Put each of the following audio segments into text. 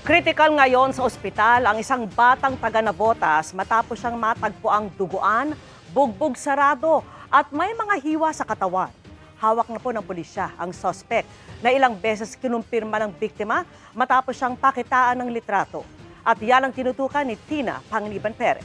Critical ngayon sa ospital ang isang batang taga Navotas matapos siyang matagpuang duguan, bugbog sarado at may mga hiwa sa katawan. Hawak na po ng pulisya ang suspect na ilang beses kinumpirma ng biktima matapos siyang pakitaan ng litrato. At yan ang tinutukan ni Tina Panganiban Perez.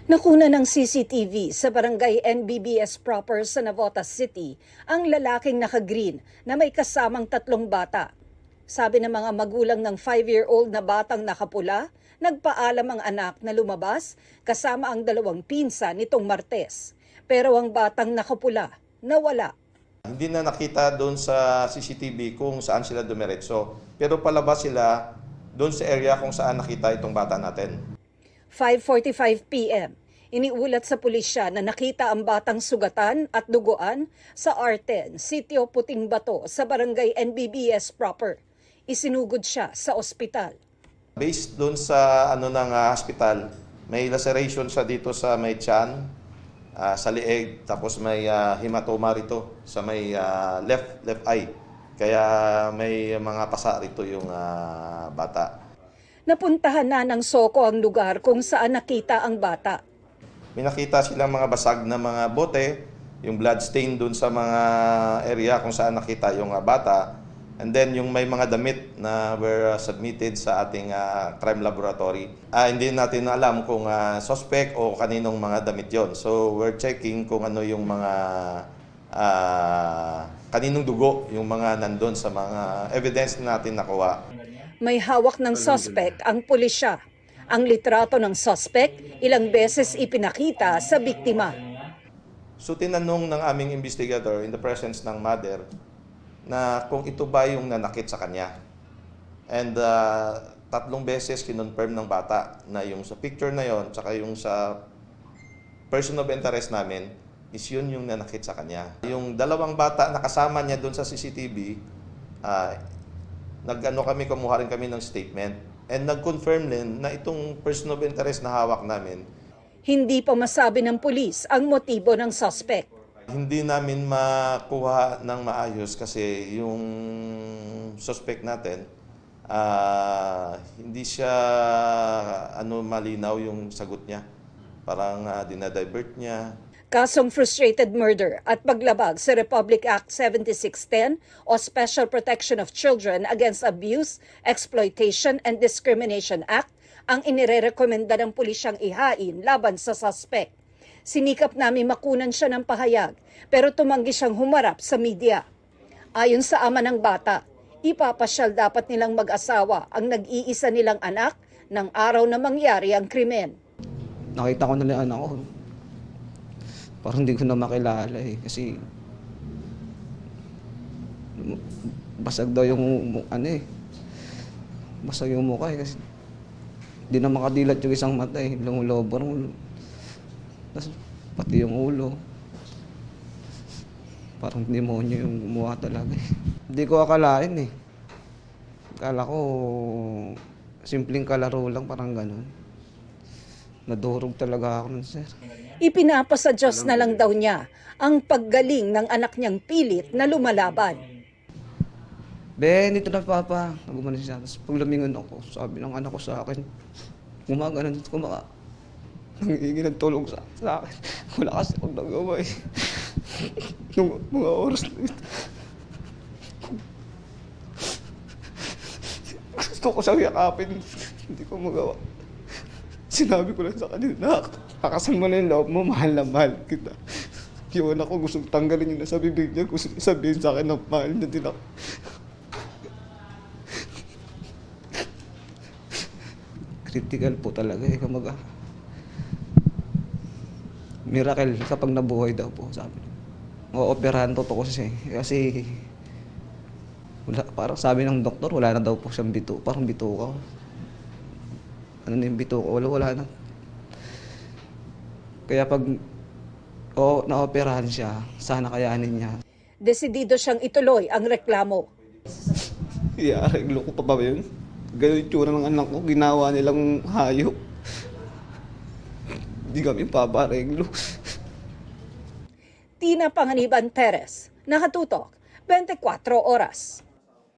Nakuna ng CCTV sa barangay NBBS proper sa Navotas City ang lalaking naka-green na may kasamang 3 bata. Sabi ng mga magulang ng 5-year-old na batang nakapula, nagpaalam ang anak na lumabas kasama ang 2 pinsan nitong Martes. Pero ang batang nakapula, nawala. Hindi na nakita doon sa CCTV kung saan sila dumiretso. Pero palabas sila doon sa area kung saan nakita itong bata natin. 5:45 p.m. Iniulat sa pulisya na nakita ang batang sugatan at duguan sa R10, Sitio Puting Bato sa barangay NBBS proper. Isinugod siya sa ospital. Based doon sa hospital, may laceration siya dito sa may tiyan, sa leeg, tapos may hematoma rito sa may left eye. Kaya may mga pasa rito yung bata. Napuntahan na ng SOCO ang lugar kung saan nakita ang bata. May nakita silang mga basag na mga bote, yung blood stain dun sa mga area kung saan nakita yung bata. And then yung may mga damit na were submitted sa ating crime laboratory. Hindi natin alam kung suspect o kaninong mga damit yon. So we're checking kung ano yung mga kaninong dugo, yung mga nandun sa mga evidence na natin nakuha. May hawak ng suspect ang pulisya. Ang litrato ng suspect ilang beses ipinakita sa biktima. So tinanong ng aming investigator in the presence ng mother na kung ito ba yung nanakit sa kanya. And 3 beses kinonfirm ng bata na yung sa picture na yon tsaka yung sa person of interest namin is yun yung nanakit sa kanya. Yung 2 bata na kasama niya doon sa CCTV, kumuha rin kami ng statement and nag-confirm din na itong person of interest na hawak namin. Hindi pa masabi ng pulis ang motibo ng suspect. Hindi namin makuha ng maayos kasi yung suspect natin, hindi siya malinaw yung sagot niya. Parang dinadivert niya. Kasong frustrated murder at paglabag sa Republic Act 7610 o Special Protection of Children Against Abuse, Exploitation and Discrimination Act ang inirerekomenda ng pulisyang ihain laban sa suspect. Sinikap namin makunan siya ng pahayag pero tumanggi siyang humarap sa media. Ayon sa ama ng bata, ipapasyal dapat nilang mag-asawa ang nag-iisa nilang anak ng araw na mangyari ang krimen. Nakita ko na lang anak ko. Parang hindi ko na makilala kasi basag daw yung basag yung mukha kasi hindi na makadilat yung isang mata lumulobor. Tapos pati yung ulo. Parang demonyo yung mukha talaga Hindi ko akalain Akala ko simpleng kalaro lang, parang ganun. Nadurog talaga ako nun, sir. Ipinapasa Diyos na lang daw niya ang paggaling ng anak niyang pilit na lumalaban. Dito na papa. Nagumanin siya. Tapos pag lumingon ako, sabi ng anak ko sa akin, gumagano dito nangihingi ng tulong sa akin. Wala kasi akong nagawa Nung mga oras na ito. Gusto ko siyang yakapin. Hindi ko magawa. Sinabi ko lang sa kanila, kakasal mo na yung loob mo, mahal na mahal kita. Yung anak ko gusto tanggalin yung nasa bibig niya, gusto sabihin sa akin na mahal na din ako. Critical po talaga kamaga. Miracle kapag nabuhay daw po, sabi. O-operahan totoo kasi wala, parang sabi ng doktor, wala na daw po siyang bito, parang bituka. Ano na yung bituka, wala na. Kaya pag naoperahan siya, sana kayanin niya. Desidido siyang ituloy ang reklamo. Iareglo ko pa ba yun? Ganun yung tsura ng anak ko, ginawa nilang hayop. Hindi kami papareglo. Tina Panganiban Perez, nakatutok, 24 oras.